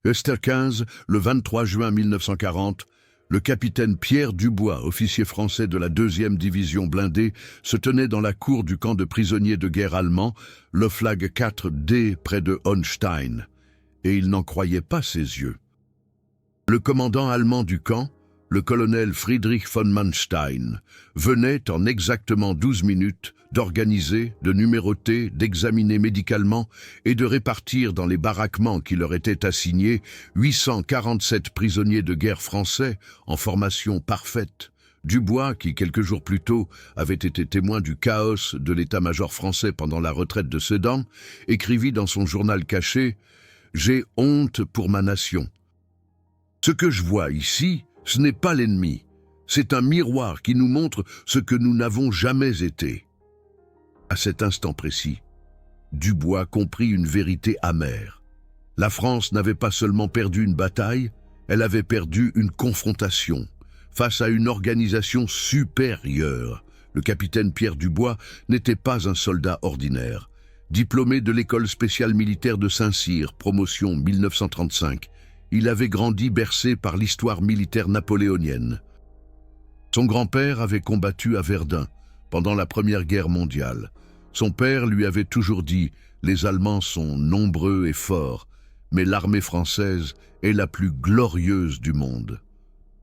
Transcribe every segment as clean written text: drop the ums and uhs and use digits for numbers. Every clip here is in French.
Heure 15, le 23 juin 1940, le capitaine Pierre Dubois, officier français de la 2e division blindée, se tenait dans la cour du camp de prisonniers de guerre allemand, l'Oflag 4D près de Hohenstein, et il n'en croyait pas ses yeux. Le commandant allemand du camp, le colonel Friedrich von Manstein, venait en exactement 12 minutes d'organiser, de numéroter, d'examiner médicalement et de répartir dans les baraquements qui leur étaient assignés 847 prisonniers de guerre français en formation parfaite. Dubois, qui quelques jours plus tôt avait été témoin du chaos de l'état-major français pendant la retraite de Sedan, écrivit dans son journal caché « J'ai honte pour ma nation. Ce que je vois ici, ce n'est pas l'ennemi. C'est un miroir qui nous montre ce que nous n'avons jamais été. » À cet instant précis, Dubois comprit une vérité amère. La France n'avait pas seulement perdu une bataille, elle avait perdu une confrontation. Face à une organisation supérieure, le capitaine Pierre Dubois n'était pas un soldat ordinaire. Diplômé de l'école spéciale militaire de Saint-Cyr, promotion 1935, il avait grandi bercé par l'histoire militaire napoléonienne. Son grand-père avait combattu à Verdun pendant la Première Guerre mondiale. Son père lui avait toujours dit « Les Allemands sont nombreux et forts, mais l'armée française est la plus glorieuse du monde. »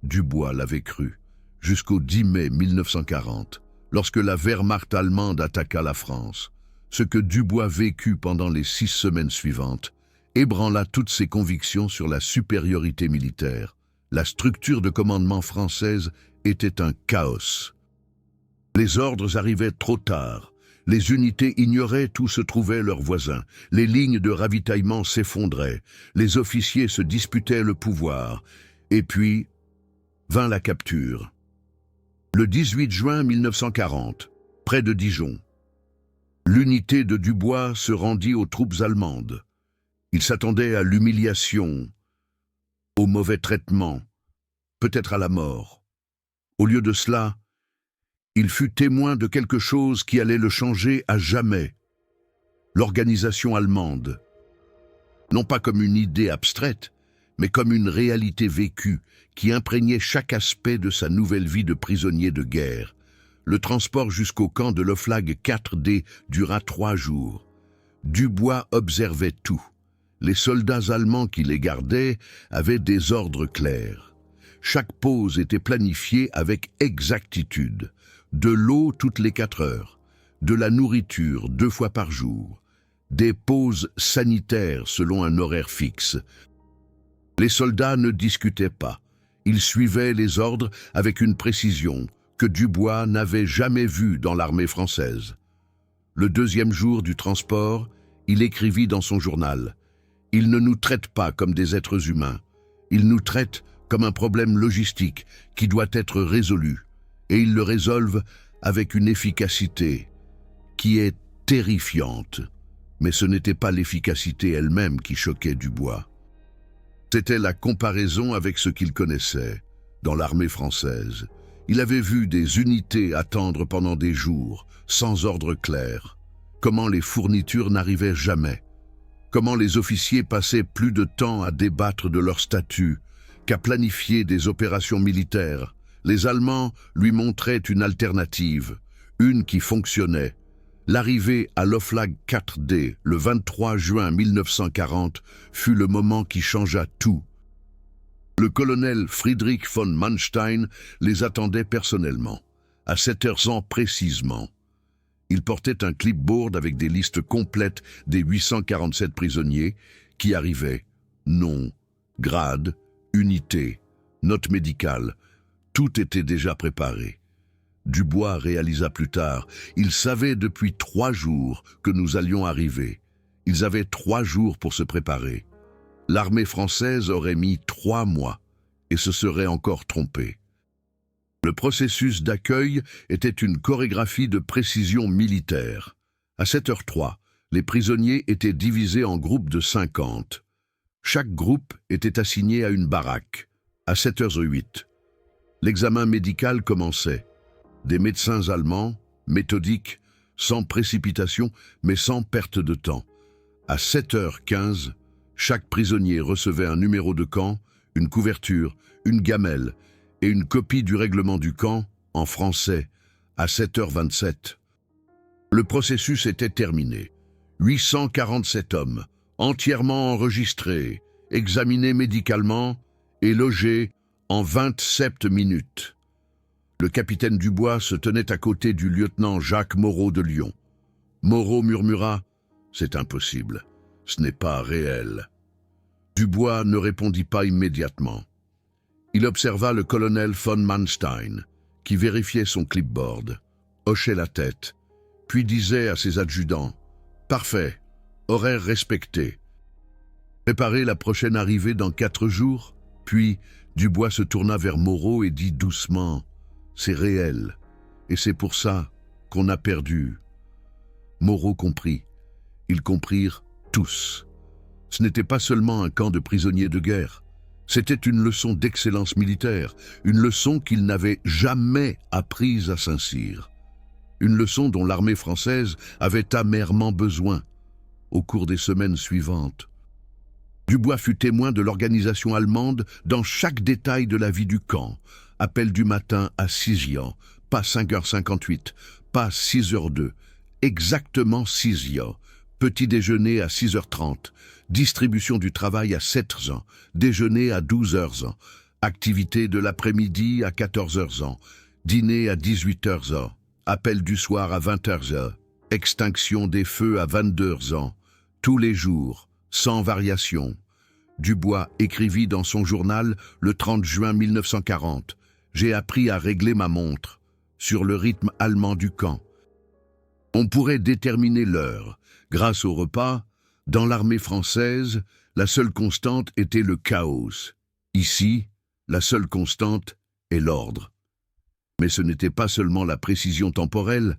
Dubois l'avait cru, jusqu'au 10 mai 1940, lorsque la Wehrmacht allemande attaqua la France. Ce que Dubois vécut pendant les 6 semaines suivantes ébranla toutes ses convictions sur la supériorité militaire. La structure de commandement française était un chaos. Les ordres arrivaient trop tard. Les unités ignoraient où se trouvaient leurs voisins. Les lignes de ravitaillement s'effondraient. Les officiers se disputaient le pouvoir. Et puis, vint la capture. Le 18 juin 1940, près de Dijon, l'unité de Dubois se rendit aux troupes allemandes. Il s'attendait à l'humiliation, au mauvais traitement, peut-être à la mort. Au lieu de cela, il fut témoin de quelque chose qui allait le changer à jamais. L'organisation allemande, non pas comme une idée abstraite, mais comme une réalité vécue qui imprégnait chaque aspect de sa nouvelle vie de prisonnier de guerre. Le transport jusqu'au camp de l'Oflag 4D dura 3 jours. Dubois observait tout. Les soldats allemands qui les gardaient avaient des ordres clairs. Chaque pause était planifiée avec exactitude. De l'eau toutes les 4 heures, de la nourriture 2 fois par jour, des pauses sanitaires selon un horaire fixe. Les soldats ne discutaient pas. Ils suivaient les ordres avec une précision que Dubois n'avait jamais vue dans l'armée française. Le 2e jour du transport, il écrivit dans son journal « Ils ne nous traitent pas comme des êtres humains. Ils nous traitent comme un problème logistique qui doit être résolu. Et ils le résolvent avec une efficacité qui est terrifiante. » Mais ce n'était pas l'efficacité elle-même qui choquait Dubois. C'était la comparaison avec ce qu'il connaissait dans l'armée française. Il avait vu des unités attendre pendant des jours, sans ordre clair. Comment les fournitures n'arrivaient jamais. Comment les officiers passaient plus de temps à débattre de leur statut qu'à planifier des opérations militaires. Les Allemands lui montraient une alternative, une qui fonctionnait. L'arrivée à l'Oflag 4D, le 23 juin 1940, fut le moment qui changea tout. Le colonel Friedrich von Manstein les attendait personnellement, à 7h précisément. Il portait un clipboard avec des listes complètes des 847 prisonniers qui arrivaient. Nom, grade, unité, note médicale. Tout était déjà préparé. Dubois réalisa plus tard, ils savaient depuis 3 jours que nous allions arriver. Ils avaient 3 jours pour se préparer. L'armée française aurait mis 3 mois et se serait encore trompée. Le processus d'accueil était une chorégraphie de précision militaire. À 7h03, les prisonniers étaient divisés en groupes de 50. Chaque groupe était assigné à une baraque. À 7h08, l'examen médical commençait. Des médecins allemands, méthodiques, sans précipitation, mais sans perte de temps. À 7h15, Chaque prisonnier recevait un numéro de camp, une couverture, une gamelle et une copie du règlement du camp, en français, à 7h27. Le processus était terminé. 847 hommes, entièrement enregistrés, examinés médicalement et logés en 27 minutes. Le capitaine Dubois se tenait à côté du lieutenant Jacques Moreau de Lyon. Moreau murmura « C'est impossible, ce n'est pas réel ». Dubois ne répondit pas immédiatement. Il observa le colonel von Manstein, qui vérifiait son clipboard, hochait la tête, puis disait à ses adjudants « Parfait, horaire respecté. Préparez la prochaine arrivée dans 4 jours ». Puis Dubois se tourna vers Moreau et dit doucement « C'est réel, et c'est pour ça qu'on a perdu ». Moreau comprit. Ils comprirent tous. Ce n'était pas seulement un camp de prisonniers de guerre. C'était une leçon d'excellence militaire, une leçon qu'ils n'avaient jamais apprise à Saint-Cyr. Une leçon dont l'armée française avait amèrement besoin au cours des semaines suivantes. Dubois fut témoin de l'organisation allemande dans chaque détail de la vie du camp. Appel du matin à 6h, pas 5h58, pas 6h02, exactement 6h. Petit déjeuner à 6h30, distribution du travail à 7h, déjeuner à 12h, activité de l'après-midi à 14h, dîner à 18h, appel du soir à 20h, extinction des feux à 22h, tous les jours, sans variation. Dubois écrivit dans son journal le 30 juin 1940 « J'ai appris à régler ma montre sur le rythme allemand du camp. On pourrait déterminer l'heure. Grâce au repas, dans l'armée française, la seule constante était le chaos. Ici, la seule constante est l'ordre. » Mais ce n'était pas seulement la précision temporelle,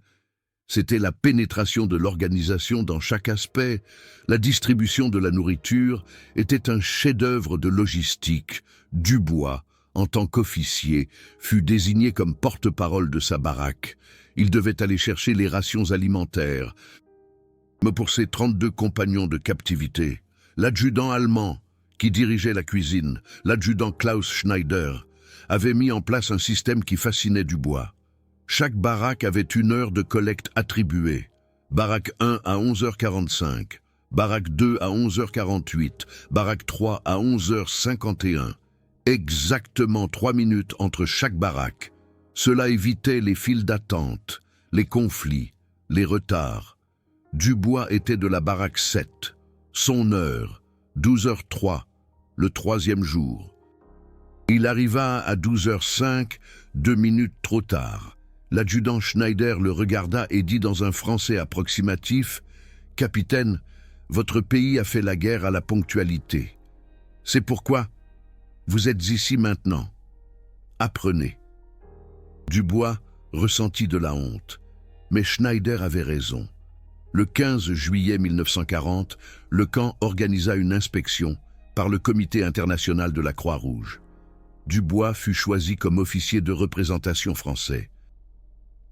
c'était la pénétration de l'organisation dans chaque aspect. La distribution de la nourriture était un chef-d'œuvre de logistique. Dubois, en tant qu'officier, fut désigné comme porte-parole de sa baraque. Il devait aller chercher les rations alimentaires. Mais pour ses 32 compagnons de captivité, l'adjudant allemand, qui dirigeait la cuisine, l'adjudant Klaus Schneider, avait mis en place un système qui fascinait Dubois. Chaque baraque avait une heure de collecte attribuée. Baraque 1 à 11h45, baraque 2 à 11h48, baraque 3 à 11h51. Exactement 3 minutes entre chaque baraque. Cela évitait les files d'attente, les conflits, les retards. Dubois était de la baraque 7. Son heure, 12h03, le 3e jour. Il arriva à 12h05, 2 minutes trop tard. L'adjudant Schneider le regarda et dit dans un français approximatif « Capitaine, votre pays a fait la guerre à la ponctualité. C'est pourquoi vous êtes ici maintenant. Apprenez. » Dubois ressentit de la honte, mais Schneider avait raison. Le 15 juillet 1940, le camp organisa une inspection par le Comité international de la Croix-Rouge. Dubois fut choisi comme officier de représentation français.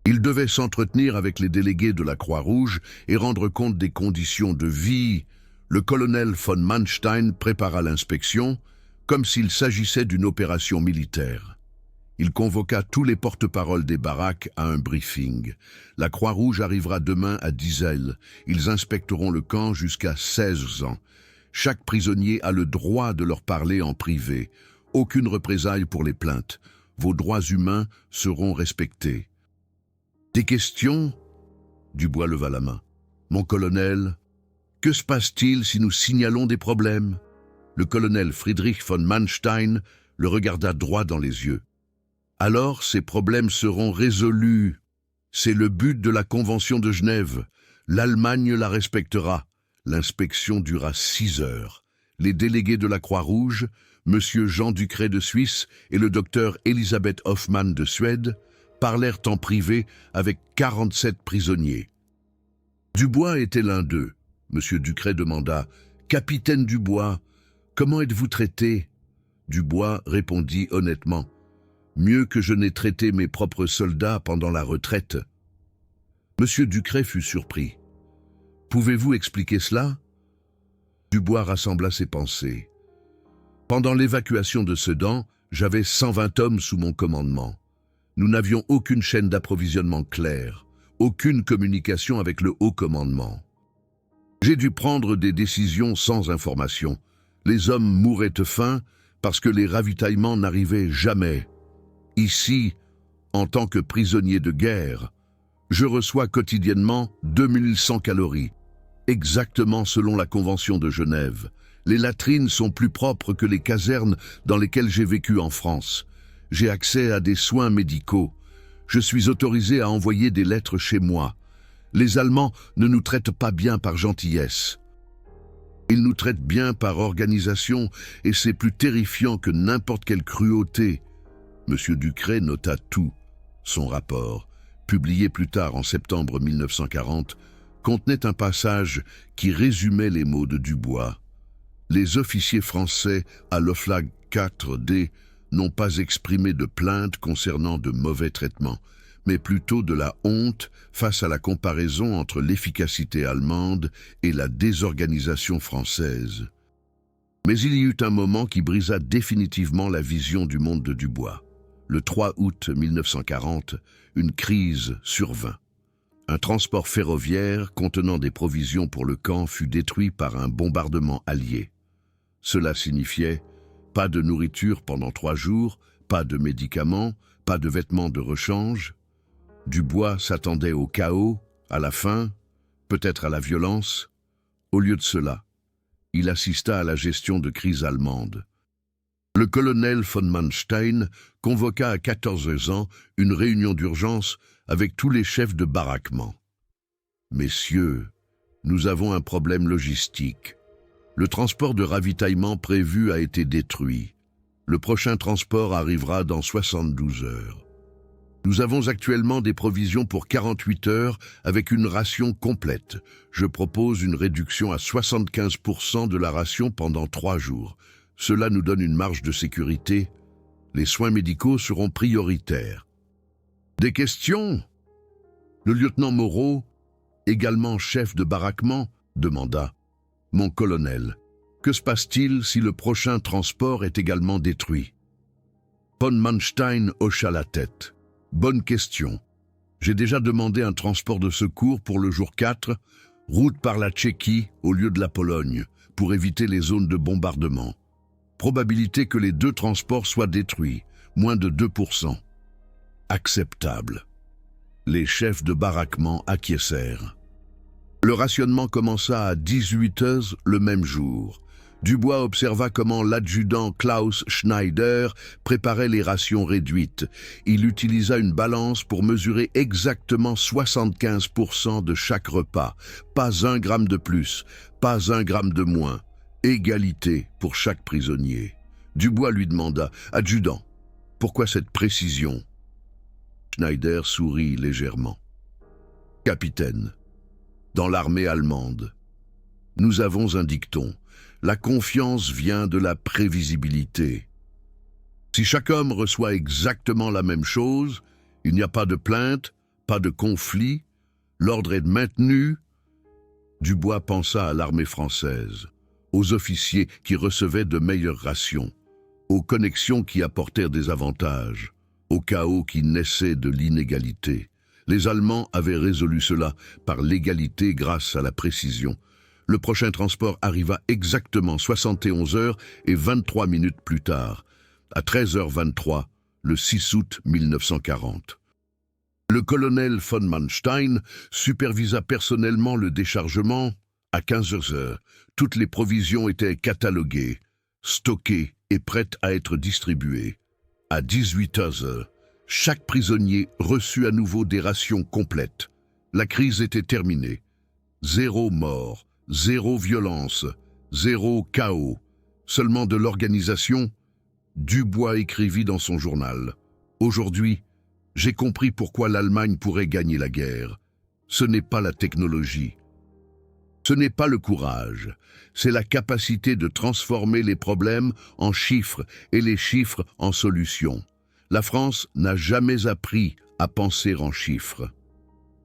Il devait s'entretenir avec les délégués de la Croix-Rouge et rendre compte des conditions de vie. Le colonel von Manstein prépara l'inspection comme s'il s'agissait d'une opération militaire. Il convoqua tous les porte-paroles des baraques à un briefing. La Croix-Rouge arrivera demain à 10h. Ils inspecteront le camp jusqu'à 16 ans. Chaque prisonnier a le droit de leur parler en privé. Aucune représaille pour les plaintes. Vos droits humains seront respectés. Des questions ? Dubois leva la main. Mon colonel, que se passe-t-il si nous signalons des problèmes ? Le colonel Friedrich von Manstein le regarda droit dans les yeux. Alors ces problèmes seront résolus. C'est le but de la Convention de Genève. L'Allemagne la respectera. L'inspection dura 6 heures. Les délégués de la Croix-Rouge, M. Jean Ducret de Suisse et le docteur Elisabeth Hoffmann de Suède, parlèrent en privé avec 47 prisonniers. Dubois était l'un d'eux. M. Ducret demanda « Capitaine Dubois, comment êtes-vous traité ?» Dubois répondit honnêtement « Mieux que je n'ai traité mes propres soldats pendant la retraite. » M. Ducret fut surpris. « Pouvez-vous expliquer cela ?» Dubois rassembla ses pensées. Pendant l'évacuation de Sedan, j'avais 120 hommes sous mon commandement. Nous n'avions aucune chaîne d'approvisionnement claire, aucune communication avec le haut commandement. J'ai dû prendre des décisions sans information. Les hommes mouraient de faim parce que les ravitaillements n'arrivaient jamais. Ici, en tant que prisonnier de guerre, je reçois quotidiennement 2100 calories, exactement selon la Convention de Genève. Les latrines sont plus propres que les casernes dans lesquelles j'ai vécu en France. J'ai accès à des soins médicaux. Je suis autorisé à envoyer des lettres chez moi. Les Allemands ne nous traitent pas bien par gentillesse. Ils nous traitent bien par organisation et c'est plus terrifiant que n'importe quelle cruauté. Monsieur Ducret nota tout. Son rapport, publié plus tard en septembre 1940, contenait un passage qui résumait les mots de Dubois. Les officiers français à l'OFLAG 4D n'ont pas exprimé de plainte concernant de mauvais traitements, mais plutôt de la honte face à la comparaison entre l'efficacité allemande et la désorganisation française. Mais il y eut un moment qui brisa définitivement la vision du monde de Dubois. Le 3 août 1940, une crise survint. Un transport ferroviaire contenant des provisions pour le camp fut détruit par un bombardement allié. Cela signifiait pas de nourriture pendant 3 jours, pas de médicaments, pas de vêtements de rechange. Dubois s'attendait au chaos, à la faim, peut-être à la violence. Au lieu de cela, il assista à la gestion de crise allemande. Le colonel von Manstein convoqua à 14 ans une réunion d'urgence avec tous les chefs de baraquement. « Messieurs, nous avons un problème logistique. Le transport de ravitaillement prévu a été détruit. Le prochain transport arrivera dans 72 heures. Nous avons actuellement des provisions pour 48 heures avec une ration complète. Je propose une réduction à 75% de la ration pendant 3 jours. Cela nous donne une marge de sécurité. Les soins médicaux seront prioritaires. » Des questions ? Le lieutenant Moreau, également chef de baraquement, demanda. « Mon colonel, que se passe-t-il si le prochain transport est également détruit ?» Von Manstein hocha la tête. « Bonne question. J'ai déjà demandé un transport de secours pour le jour 4, route par la Tchéquie au lieu de la Pologne, pour éviter les zones de bombardement. Probabilité que les 2 transports soient détruits, moins de 2%. Acceptable. » Les chefs de baraquement acquiescèrent. Le rationnement commença à 18 heures le même jour. Dubois observa comment l'adjudant Klaus Schneider préparait les rations réduites. Il utilisa une balance pour mesurer exactement 75% de chaque repas. Pas 1 gramme de plus, pas 1 gramme de moins. Égalité pour chaque prisonnier. Dubois lui demanda « Adjudant, pourquoi cette précision ?» Schneider sourit légèrement. « Capitaine, dans l'armée allemande, nous avons un dicton. La confiance vient de la prévisibilité. Si chaque homme reçoit exactement la même chose, il n'y a pas de plainte, pas de conflit, l'ordre est maintenu. » Dubois pensa à l'armée française, aux officiers qui recevaient de meilleures rations, aux connexions qui apportèrent des avantages, au chaos qui naissait de l'inégalité. Les Allemands avaient résolu cela par l'égalité grâce à la précision. Le prochain transport arriva exactement 71 heures et 23 minutes plus tard, à 13h23, le 6 août 1940. Le colonel von Manstein supervisa personnellement le déchargement. À 15 heures, toutes les provisions étaient cataloguées, stockées et prêtes à être distribuées. À 18 heures, chaque prisonnier reçut à nouveau des rations complètes. La crise était terminée. 0 mort, 0 violence, 0 chaos. Seulement de l'organisation. Dubois écrivit dans son journal. « Aujourd'hui, j'ai compris pourquoi l'Allemagne pourrait gagner la guerre. Ce n'est pas la technologie. Ce n'est pas le courage. C'est la capacité de transformer les problèmes en chiffres et les chiffres en solutions. La France n'a jamais appris à penser en chiffres. »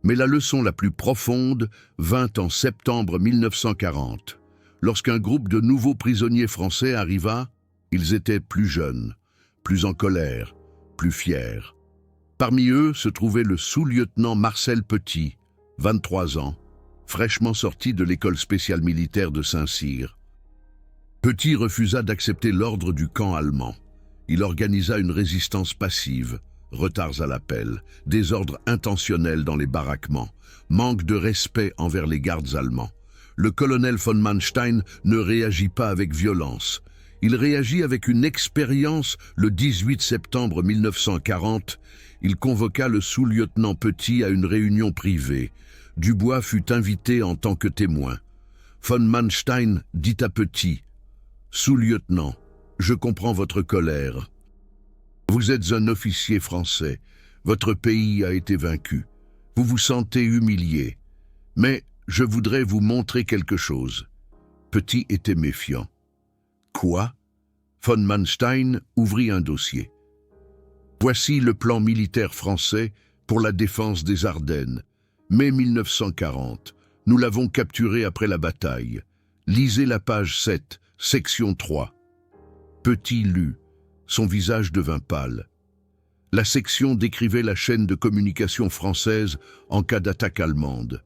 Mais la leçon la plus profonde vint en septembre 1940. Lorsqu'un groupe de nouveaux prisonniers français arriva, ils étaient plus jeunes, plus en colère, plus fiers. Parmi eux se trouvait le sous-lieutenant Marcel Petit, 23 ans, fraîchement sorti de l'école spéciale militaire de Saint-Cyr. Petit refusa d'accepter l'ordre du camp allemand. Il organisa une résistance passive, retards à l'appel, désordre intentionnel dans les baraquements, manque de respect envers les gardes allemands. Le colonel von Manstein ne réagit pas avec violence. Il réagit avec une expérience. Le 18 septembre 1940, il convoqua le sous-lieutenant Petit à une réunion privée. Dubois fut invité en tant que témoin. Von Manstein dit à Petit: « Sous-lieutenant, je comprends votre colère. Vous êtes un officier français. Votre pays a été vaincu. Vous vous sentez humilié. Mais je voudrais vous montrer quelque chose. » Petit était méfiant. Quoi? Von Manstein ouvrit un dossier. Voici le plan militaire français pour la défense des Ardennes. Mai 1940. Nous l'avons capturé après la bataille. Lisez la page 7, section 3. Petit lut. Son visage devint pâle. La section décrivait la chaîne de communication française en cas d'attaque allemande.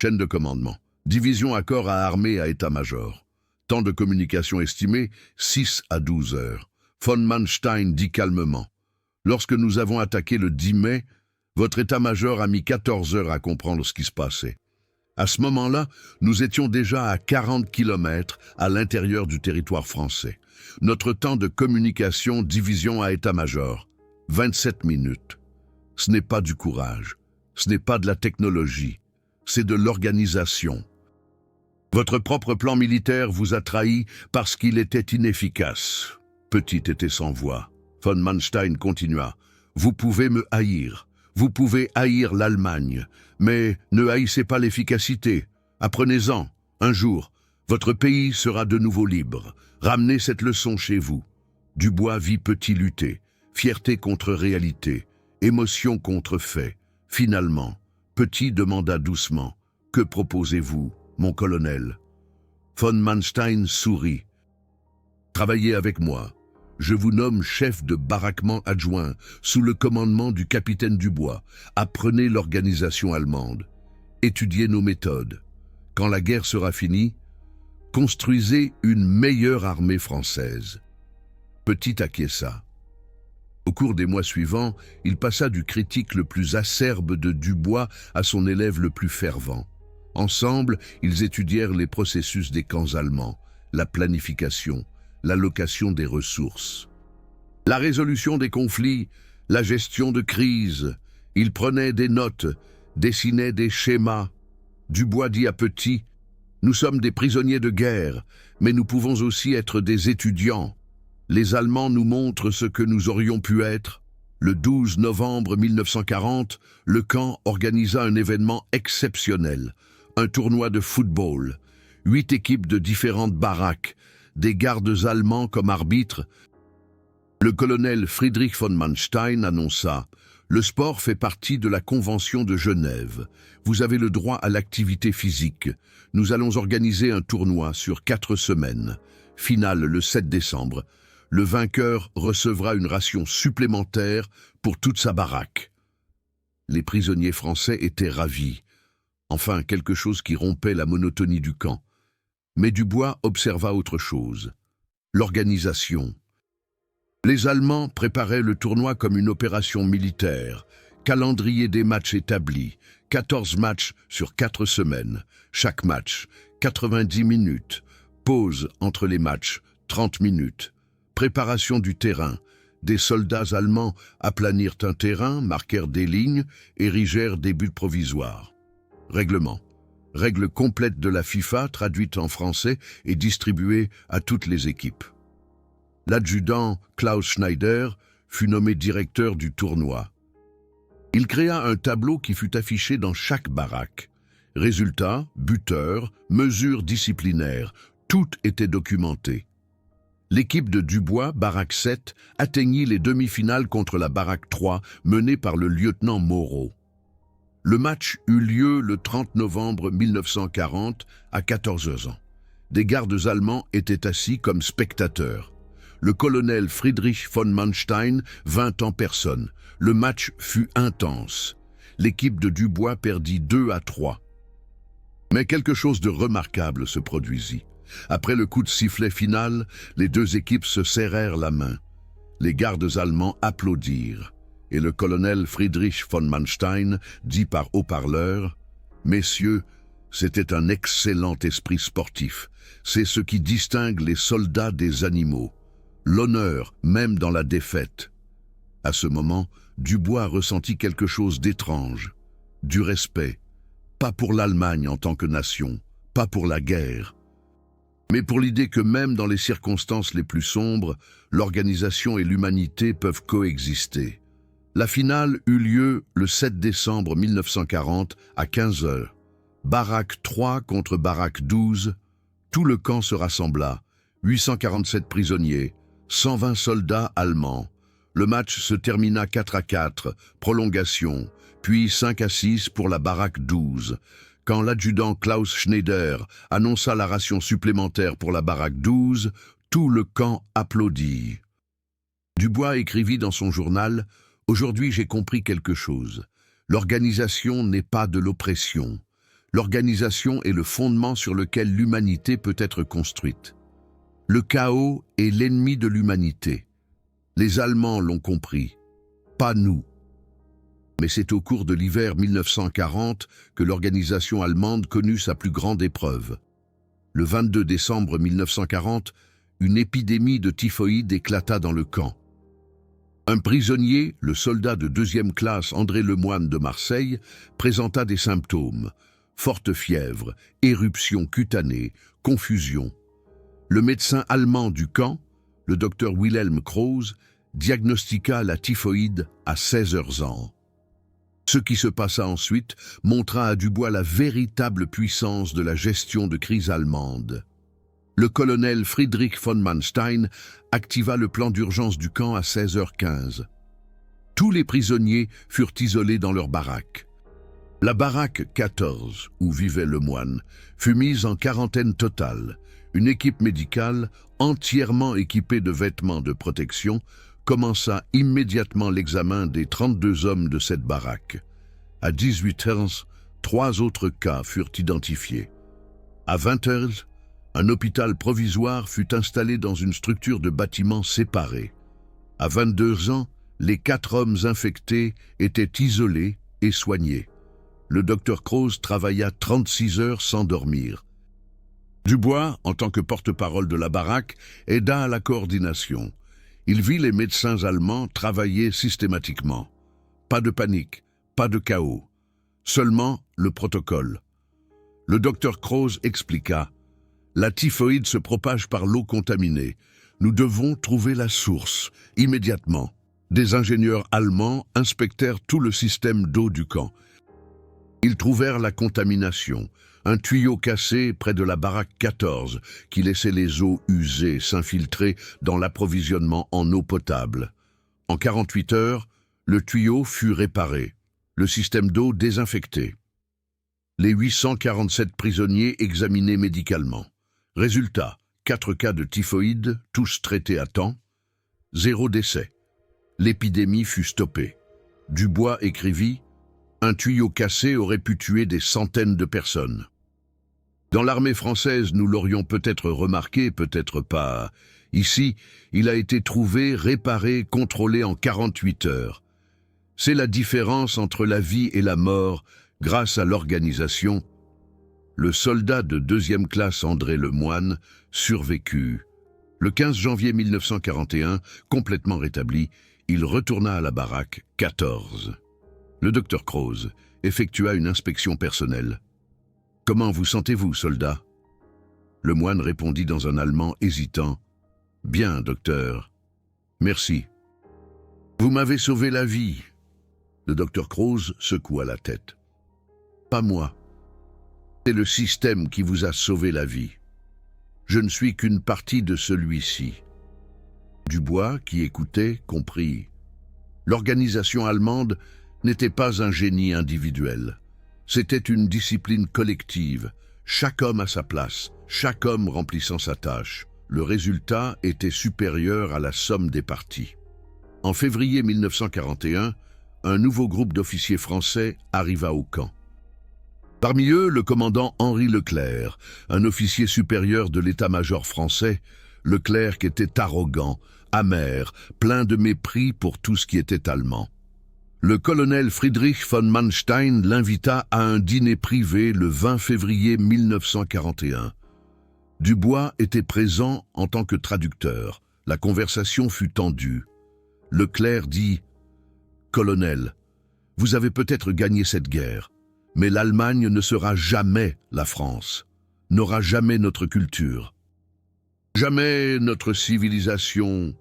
Chaîne de commandement. Division accord à armée à état-major. Temps de communication estimé, 6 à 12 heures. Von Manstein dit calmement: « Lorsque nous avons attaqué le 10 mai, votre état-major a mis 14 heures à comprendre ce qui se passait. À ce moment-là, nous étions déjà à 40 km à l'intérieur du territoire français. Notre temps de communication division à état-major, 27 minutes. Ce n'est pas du courage, ce n'est pas de la technologie, c'est de l'organisation. Votre propre plan militaire vous a trahi parce qu'il était inefficace. » Petit était sans voix. Von Manstein continua: « Vous pouvez me haïr, vous pouvez haïr l'Allemagne, mais ne haïssez pas l'efficacité. Apprenez-en. Un jour, votre pays sera de nouveau libre. Ramenez cette leçon chez vous. » Dubois vit Petit lutter. Fierté contre réalité, émotion contre fait. Finalement, Petit demanda doucement: « Que proposez-vous, mon colonel ?» Von Manstein sourit. « Travaillez avec moi. Je vous nomme chef de baraquement adjoint sous le commandement du capitaine Dubois. Apprenez l'organisation allemande. Étudiez nos méthodes. Quand la guerre sera finie, construisez une meilleure armée française. » Petit acquiesça. Au cours des mois suivants, il passa du critique le plus acerbe de Dubois à son élève le plus fervent. Ensemble, ils étudièrent les processus des camps allemands, la planification, l'allocation des ressources, la résolution des conflits, la gestion de crise. Ils prenaient des notes, dessinaient des schémas. Dubois dit à Petit: « Nous sommes des prisonniers de guerre, mais nous pouvons aussi être des étudiants. Les Allemands nous montrent ce que nous aurions pu être. » Le 12 novembre 1940, le camp organisa un événement exceptionnel, un tournoi de football. 8 équipes de différentes baraques, des gardes allemands comme arbitres. Le colonel Friedrich von Manstein annonça: « Le sport fait partie de la Convention de Genève. Vous avez le droit à l'activité physique. Nous allons organiser un tournoi sur 4 semaines. Finale le 7 décembre. Le vainqueur recevra une ration supplémentaire pour toute sa baraque. » Les prisonniers français étaient ravis. Enfin, quelque chose qui rompait la monotonie du camp. Mais Dubois observa autre chose: l'organisation. Les Allemands préparaient le tournoi comme une opération militaire, calendrier des matchs établi, 14 matchs sur 4 semaines, chaque match, 90 minutes, pause entre les matchs, 30 minutes, préparation du terrain. Des soldats allemands aplanirent un terrain, marquèrent des lignes, érigèrent des buts provisoires. Règlement. Règle complète de la FIFA, traduite en français et distribuée à toutes les équipes. L'adjudant Klaus Schneider fut nommé directeur du tournoi. Il créa un tableau qui fut affiché dans chaque baraque. Résultats, buteurs, mesures disciplinaires, tout était documenté. L'équipe de Dubois, baraque 7, atteignit les demi-finales contre la baraque 3, menée par le lieutenant Moreau. Le match eut lieu le 30 novembre 1940 à 14 ans. Des gardes allemands étaient assis comme spectateurs. Le colonel Friedrich von Manstein vint en personne. Le match fut intense. L'équipe de Dubois perdit 2-3. Mais quelque chose de remarquable se produisit. Après le coup de sifflet final, les deux équipes se serrèrent la main. Les gardes allemands applaudirent, et le colonel Friedrich von Manstein dit par haut-parleur « Messieurs, c'était un excellent esprit sportif. C'est ce qui distingue les soldats des animaux. L'honneur, même dans la défaite. » À ce moment, Dubois ressentit quelque chose d'étrange. Du respect. Pas pour l'Allemagne en tant que nation, pas pour la guerre, mais pour l'idée que même dans les circonstances les plus sombres, l'organisation et l'humanité peuvent coexister. La finale eut lieu le 7 décembre 1940 à 15 h. Baraque 3 contre Baraque 12. Tout le camp se rassembla. 847 prisonniers, 120 soldats allemands. Le match se termina 4-4, prolongation, puis 5-6 pour la Baraque 12. Quand l'adjudant Klaus Schneider annonça la ration supplémentaire pour la Baraque 12, tout le camp applaudit. Dubois écrivit dans son journal « Aujourd'hui j'ai compris quelque chose. L'organisation n'est pas de l'oppression. L'organisation est le fondement sur lequel l'humanité peut être construite. Le chaos est l'ennemi de l'humanité. Les Allemands l'ont compris, pas nous. » Mais c'est au cours de l'hiver 1940 que l'organisation allemande connut sa plus grande épreuve. Le 22 décembre 1940, une épidémie de typhoïde éclata dans le camp. Un prisonnier, le soldat de 2e classe André Lemoine de Marseille, présenta des symptômes. Forte fièvre, éruption cutanée, confusion. Le médecin allemand du camp, le docteur Wilhelm Krause, diagnostiqua la typhoïde à 16 ans. Ce qui se passa ensuite montra à Dubois la véritable puissance de la gestion de crise allemande. Le colonel Friedrich von Manstein activa le plan d'urgence du camp à 16h15. Tous les prisonniers furent isolés dans leur baraque. La baraque 14, où vivait Lemoine, fut mise en quarantaine totale. Une équipe médicale, entièrement équipée de vêtements de protection, commença immédiatement l'examen des 32 hommes de cette baraque. À 18h, 3 autres cas furent identifiés. À 20h, un hôpital provisoire fut installé dans une structure de bâtiments séparés. À 22 ans, les 4 hommes infectés étaient isolés et soignés. Le docteur Krause travailla 36 heures sans dormir. Dubois, en tant que porte-parole de la baraque, aida à la coordination. Il vit les médecins allemands travailler systématiquement. Pas de panique, pas de chaos. Seulement le protocole. Le docteur Krause expliqua « La typhoïde se propage par l'eau contaminée. Nous devons trouver la source, immédiatement. » Des ingénieurs allemands inspectèrent tout le système d'eau du camp. Ils trouvèrent la contamination, un tuyau cassé près de la baraque 14 qui laissait les eaux usées s'infiltrer dans l'approvisionnement en eau potable. En 48 heures, le tuyau fut réparé, le système d'eau désinfecté. Les 847 prisonniers examinés médicalement. Résultat, 4 cas de typhoïde, tous traités à temps. 0 décès. L'épidémie fut stoppée. Dubois écrivit « Un tuyau cassé aurait pu tuer des centaines de personnes. » Dans l'armée française, nous l'aurions peut-être remarqué, peut-être pas. Ici, il a été trouvé, réparé, contrôlé en 48 heures. C'est la différence entre la vie et la mort grâce à l'organisation. Le soldat de 2e classe André Lemoine survécut. Le 15 janvier 1941, complètement rétabli, il retourna à la baraque 14. Le docteur Krause effectua une inspection personnelle. « Comment vous sentez-vous, soldat ?» Lemoine répondit dans un allemand hésitant. « Bien, docteur. Merci. Vous m'avez sauvé la vie. » Le docteur Krause secoua la tête. « Pas moi. C'est le système qui vous a sauvé la vie. Je ne suis qu'une partie de celui-ci. » Dubois, qui écoutait, comprit. L'organisation allemande n'était pas un génie individuel. C'était une discipline collective, chaque homme à sa place, chaque homme remplissant sa tâche. Le résultat était supérieur à la somme des parties. En février 1941, un nouveau groupe d'officiers français arriva au camp. Parmi eux, le commandant Henri Leclerc, un officier supérieur de l'état-major français. Leclerc était arrogant, amer, plein de mépris pour tout ce qui était allemand. Le colonel Friedrich von Manstein l'invita à un dîner privé le 20 février 1941. Dubois était présent en tant que traducteur. La conversation fut tendue. Leclerc dit « Colonel, vous avez peut-être gagné cette guerre, mais l'Allemagne ne sera jamais la France, n'aura jamais notre culture. Jamais notre civilisation. »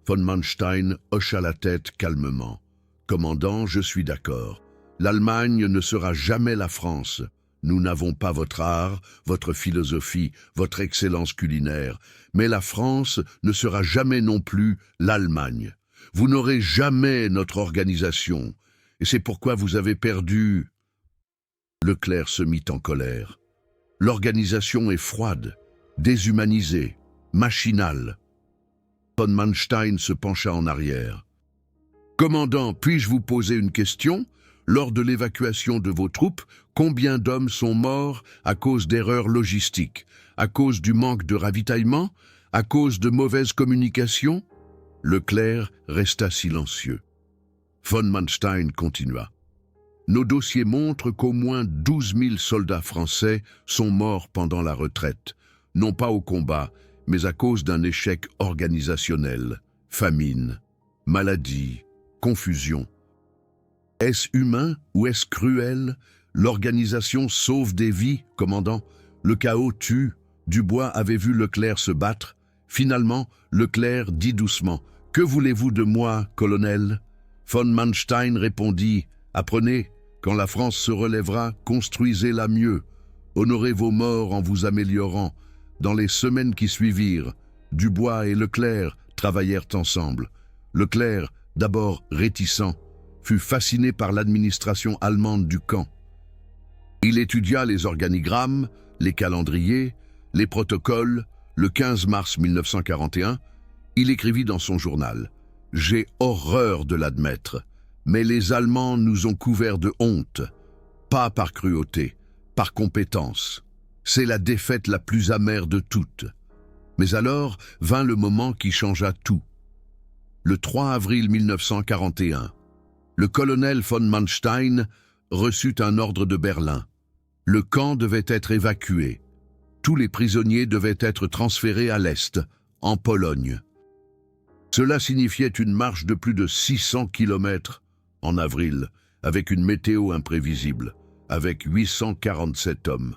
Von Manstein hocha la tête calmement. « Commandant, je suis d'accord. L'Allemagne ne sera jamais la France. Nous n'avons pas votre art, votre philosophie, votre excellence culinaire, mais la France ne sera jamais non plus l'Allemagne. Vous n'aurez jamais notre organisation, et c'est pourquoi vous avez perdu. » Leclerc se mit en colère. L'organisation est froide, déshumanisée, machinale. Von Manstein se pencha en arrière. « Commandant, puis-je vous poser une question ? Lors de l'évacuation de vos troupes, combien d'hommes sont morts à cause d'erreurs logistiques, à cause du manque de ravitaillement, à cause de mauvaises communications ?» Leclerc resta silencieux. Von Manstein continua. « Nos dossiers montrent qu'au moins 12 000 soldats français sont morts pendant la retraite, non pas au combat, mais à cause d'un échec organisationnel, famine, maladie, confusion. Est-ce humain ou est-ce cruel? L'organisation sauve des vies, commandant. Le chaos tue. Dubois avait vu Leclerc se battre. Finalement, Leclerc dit doucement « Que voulez-vous de moi, colonel ?» Von Manstein répondit « Apprenez, quand la France se relèvera, construisez-la mieux. Honorez vos morts en vous améliorant. » Dans les semaines qui suivirent, Dubois et Leclerc travaillèrent ensemble. Leclerc, d'abord réticent, fut fasciné par l'administration allemande du camp. Il étudia les organigrammes, les calendriers, les protocoles. Le 15 mars 1941, il écrivit dans son journal « J'ai horreur de l'admettre, mais les Allemands nous ont couverts de honte, pas par cruauté, par compétence. C'est la défaite la plus amère de toutes. » Mais alors vint le moment qui changea tout. Le 3 avril 1941, le colonel von Manstein reçut un ordre de Berlin. Le camp devait être évacué. Tous les prisonniers devaient être transférés à l'Est, en Pologne. Cela signifiait une marche de plus de 600 kilomètres en avril, avec une météo imprévisible, avec 847 hommes.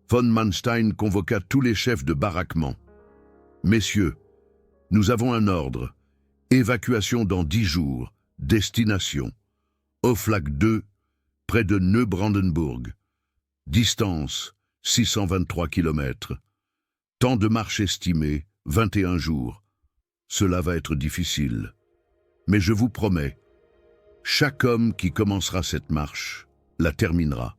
Von Manstein convoqua tous les chefs de baraquement. « Messieurs, nous avons un ordre. Évacuation dans 10 jours. Destination. Hoflag 2, près de Neubrandenburg. Distance, 623 km. Temps de marche estimé, 21 jours. Cela va être difficile. Mais je vous promets, chaque homme qui commencera cette marche la terminera. »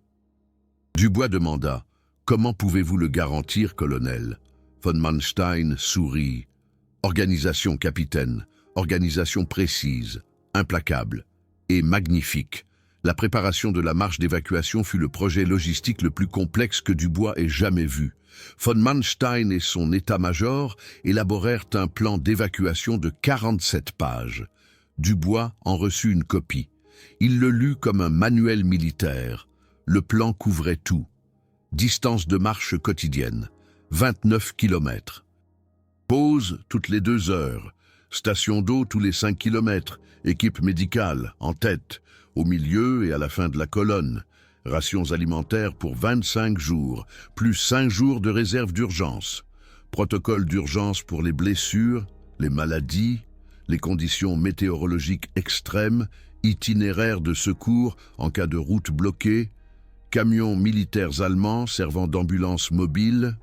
Dubois demanda « Comment pouvez-vous le garantir, colonel ?» Von Manstein sourit. « Organisation, capitaine. Organisation précise, implacable et magnifique. La préparation de la marche d'évacuation fut le projet logistique le plus complexe que Dubois ait jamais vu. Von Manstein et son état-major élaborèrent un plan d'évacuation de 47 pages. Dubois en reçut une copie. Il le lut comme un manuel militaire. Le plan couvrait tout. Distance de marche quotidienne, 29 km. Pause toutes les 2 heures. Station d'eau tous les 5 km. Équipe médicale, en tête, au milieu et à la fin de la colonne. Rations alimentaires pour 25 jours, plus 5 jours de réserve d'urgence. Protocole d'urgence pour les blessures, les maladies, les conditions météorologiques extrêmes, itinéraire de secours en cas de route bloquée, camions militaires allemands servant d'ambulance mobile,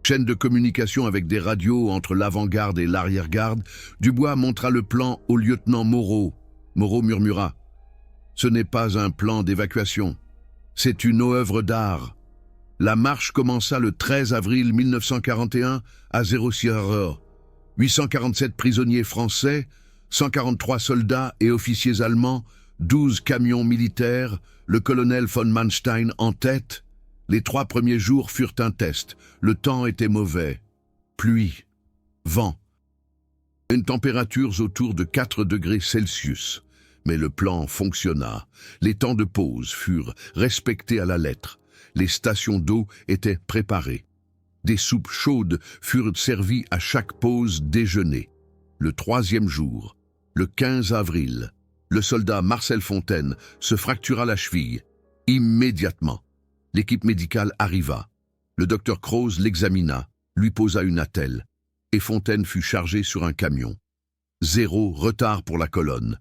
chaîne de communication avec des radios entre l'avant-garde et l'arrière-garde. Dubois montra le plan au lieutenant Moreau. Moreau murmura « Ce n'est pas un plan d'évacuation, c'est une œuvre d'art. » La marche commença le 13 avril 1941 à 06h. 847 prisonniers français, 143 soldats et officiers allemands, 12 camions militaires, le colonel von Manstein en tête. Les 3 premiers jours furent un test. Le temps était mauvais. Pluie, vent, une température autour de 4 degrés Celsius. Mais le plan fonctionna. Les temps de pause furent respectés à la lettre. Les stations d'eau étaient préparées. Des soupes chaudes furent servies à chaque pause déjeuner. Le 3e jour, le 15 avril, le soldat Marcel Fontaine se fractura la cheville. Immédiatement, l'équipe médicale arriva. Le docteur Croze l'examina, lui posa une attelle, et Fontaine fut chargé sur un camion. 0 retard pour la colonne.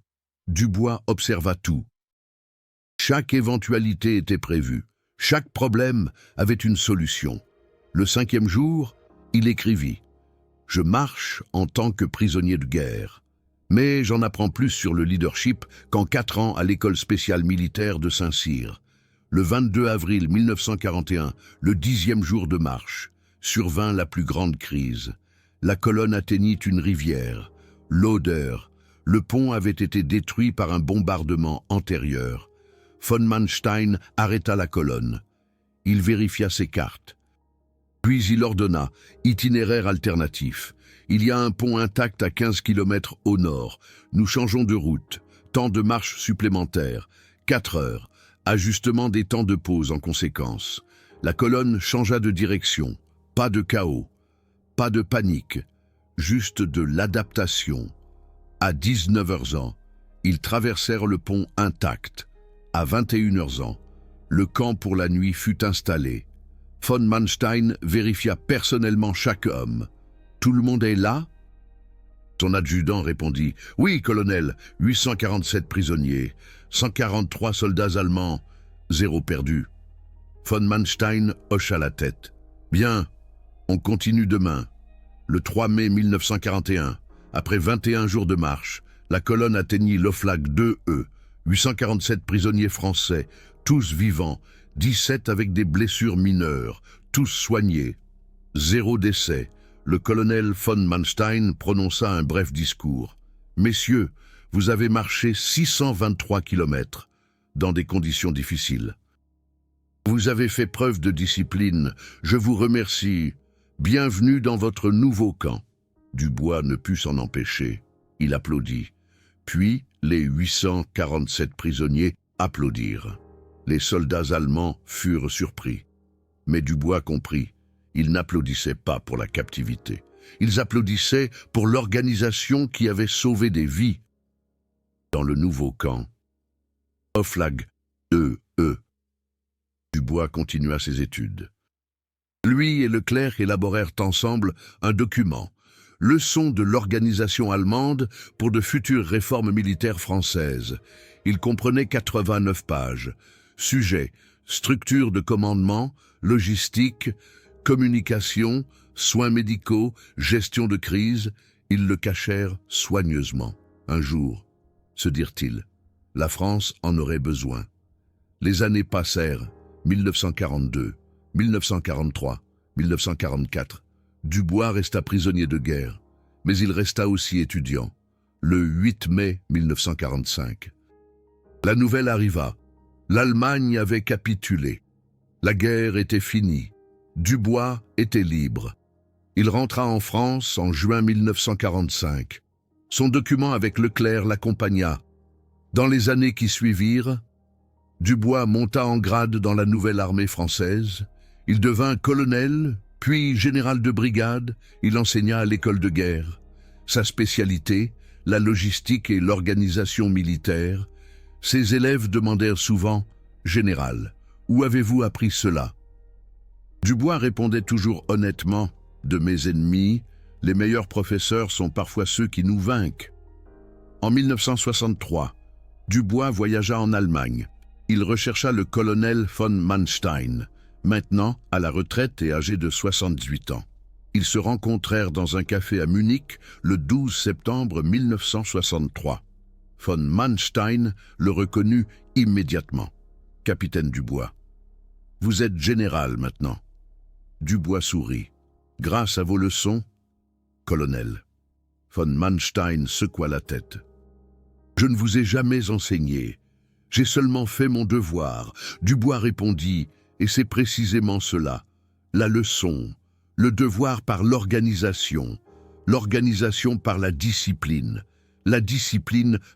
Dubois observa tout. Chaque éventualité était prévue. Chaque problème avait une solution. Le 5e jour, il écrivit « Je marche en tant que prisonnier de guerre, mais j'en apprends plus sur le leadership qu'en 4 ans à l'école spéciale militaire de Saint-Cyr. Le 22 avril 1941, le 10e jour de marche, survint la plus grande crise. La colonne atteignit une rivière. L'odeur. Le pont avait été détruit par un bombardement antérieur. Von Manstein arrêta la colonne. Il vérifia ses cartes. Puis il ordonna itinéraire alternatif. Il y a un pont intact à 15 km au nord. Nous changeons de route. Temps de marche supplémentaire. 4 heures. Ajustement des temps de pause en conséquence. La colonne changea de direction. Pas de chaos. Pas de panique. Juste de l'adaptation. À 19h, ils traversèrent le pont intact. À 21h, le camp pour la nuit fut installé. Von Manstein vérifia personnellement chaque homme. « Tout le monde est là ?» Son adjudant répondit « Oui, colonel, 847 prisonniers, 143 soldats allemands, 0 perdu. » Von Manstein hocha la tête. « Bien, on continue demain. » Le 3 mai 1941, après 21 jours de marche, la colonne atteignit l'Oflag 2E, 847 prisonniers français, tous vivants, 17 avec des blessures mineures, tous soignés. 0 décès. Le colonel von Manstein prononça un bref discours. « Messieurs, vous avez marché 623 km dans des conditions difficiles. Vous avez fait preuve de discipline, je vous remercie. Bienvenue dans votre nouveau camp. » Dubois ne put s'en empêcher. Il applaudit. Puis les 847 prisonniers applaudirent. Les soldats allemands furent surpris. Mais Dubois comprit. Ils n'applaudissaient pas pour la captivité. Ils applaudissaient pour l'organisation qui avait sauvé des vies. Dans le nouveau camp, Oflag 2E, Dubois continua ses études. Lui et Leclerc élaborèrent ensemble un document, Leçon de l'organisation allemande pour de futures réformes militaires françaises. Il comprenait 89 pages. Sujets, structure de commandement, logistique, communication, soins médicaux, gestion de crise. Ils le cachèrent soigneusement. Un jour, se dirent-ils, la France en aurait besoin. Les années passèrent, 1942, 1943, 1944. Dubois resta prisonnier de guerre, mais il resta aussi étudiant. Le 8 mai 1945. La nouvelle arriva. L'Allemagne avait capitulé. La guerre était finie. Dubois était libre. Il rentra en France en juin 1945. Son document avec Leclerc l'accompagna. Dans les années qui suivirent, Dubois monta en grade dans la nouvelle armée française. Il devint colonel, puis général de brigade. Il enseigna à l'école de guerre. Sa spécialité, la logistique et l'organisation militaire. Ses élèves demandèrent souvent « Général, où avez-vous appris cela ?» Dubois répondait toujours honnêtement « De mes ennemis, les meilleurs professeurs sont parfois ceux qui nous vainquent. » En 1963, Dubois voyagea en Allemagne. Il rechercha le colonel von Manstein, maintenant à la retraite et âgé de 78 ans. Ils se rencontrèrent dans un café à Munich le 12 septembre 1963. Von Manstein le reconnut immédiatement. « Capitaine Dubois, Vous êtes général maintenant. Dubois sourit. Grâce à vos leçons, colonel. Von Manstein secoua la tête. Je ne vous ai jamais enseigné. J'ai seulement fait mon devoir. Dubois répondit, et c'est précisément cela. La leçon, le devoir par l'organisation par la discipline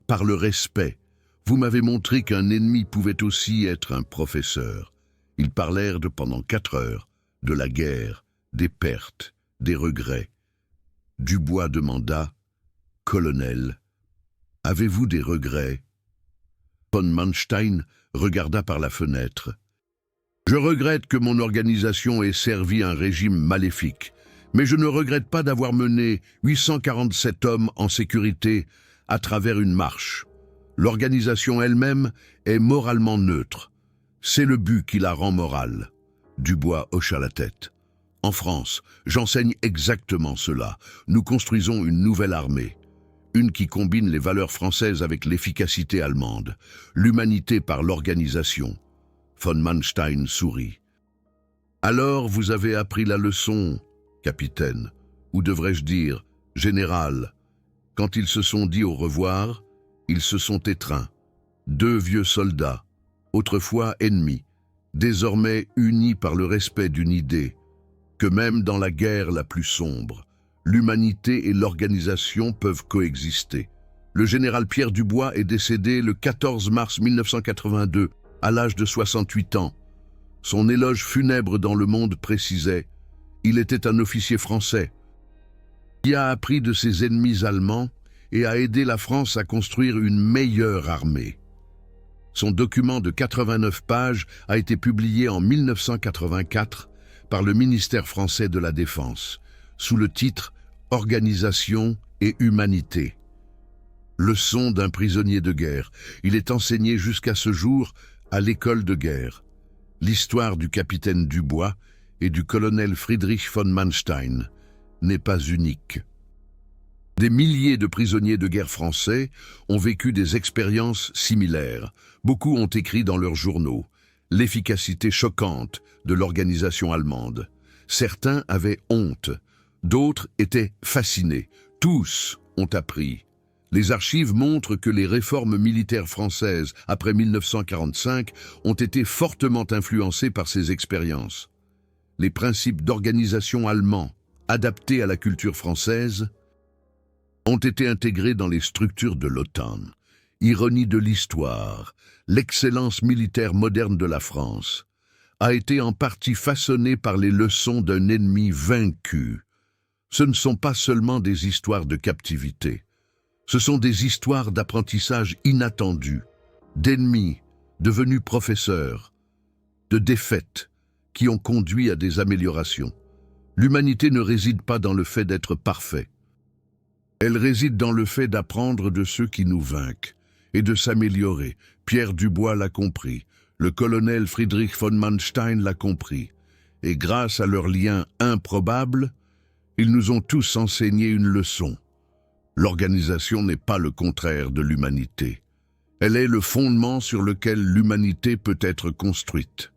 par le respect. Vous m'avez montré qu'un ennemi pouvait aussi être un professeur. Ils parlèrent pendant 4 heures de la guerre, des pertes, des regrets. Dubois demanda, « Colonel, avez-vous des regrets ?» Von Manstein regarda par la fenêtre. « Je regrette que mon organisation ait servi un régime maléfique, mais je ne regrette pas d'avoir mené 847 hommes en sécurité à travers une marche. L'organisation elle-même est moralement neutre. C'est le but qui la rend morale. » Dubois hocha la tête. « En France, j'enseigne exactement cela. Nous construisons une nouvelle armée. Une qui combine les valeurs françaises avec l'efficacité allemande. L'humanité par l'organisation. » Von Manstein sourit. « Alors vous avez appris la leçon, capitaine, ou devrais-je dire, général. Quand ils se sont dit au revoir, ils se sont étreints. 2 vieux soldats, autrefois ennemis, désormais unis par le respect d'une idée, que même dans la guerre la plus sombre, l'humanité et l'organisation peuvent coexister. Le général Pierre Dubois est décédé le 14 mars 1982, à l'âge de 68 ans. Son éloge funèbre dans le monde précisait « Il était un officier français qui a appris de ses ennemis allemands et a aidé la France à construire une meilleure armée. » Son document de 89 pages a été publié en 1984 par le ministère français de la Défense, sous le titre « Organisation et humanité ». Leçon d'un prisonnier de guerre. Il est enseigné jusqu'à ce jour à l'école de guerre. L'histoire du capitaine Dubois et du colonel Friedrich von Manstein n'est pas unique. Des milliers de prisonniers de guerre français ont vécu des expériences similaires. Beaucoup ont écrit dans leurs journaux l'efficacité choquante de l'organisation allemande. Certains avaient honte, d'autres étaient fascinés. Tous ont appris. Les archives montrent que les réformes militaires françaises après 1945 ont été fortement influencées par ces expériences. Les principes d'organisation allemands, adaptés à la culture française, ont été intégrés dans les structures de l'OTAN. Ironie de l'histoire, l'excellence militaire moderne de la France a été en partie façonnée par les leçons d'un ennemi vaincu. Ce ne sont pas seulement des histoires de captivité. Ce sont des histoires d'apprentissage inattendu, d'ennemis devenus professeurs, de défaites qui ont conduit à des améliorations. L'humanité ne réside pas dans le fait d'être parfait. Elle réside dans le fait d'apprendre de ceux qui nous vainquent et de s'améliorer. Pierre Dubois l'a compris, le colonel Friedrich von Manstein l'a compris, et grâce à leurs liens improbables, ils nous ont tous enseigné une leçon. L'organisation n'est pas le contraire de l'humanité. Elle est le fondement sur lequel l'humanité peut être construite.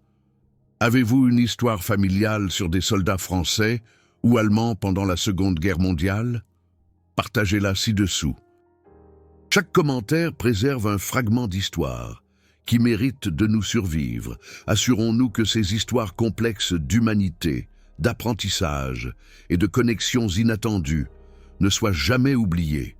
Avez-vous une histoire familiale sur des soldats français ou allemands pendant la Seconde Guerre mondiale? Partagez-la ci-dessous. Chaque commentaire préserve un fragment d'histoire qui mérite de nous survivre. Assurons-nous que ces histoires complexes d'humanité, d'apprentissage et de connexions inattendues ne soient jamais oubliées.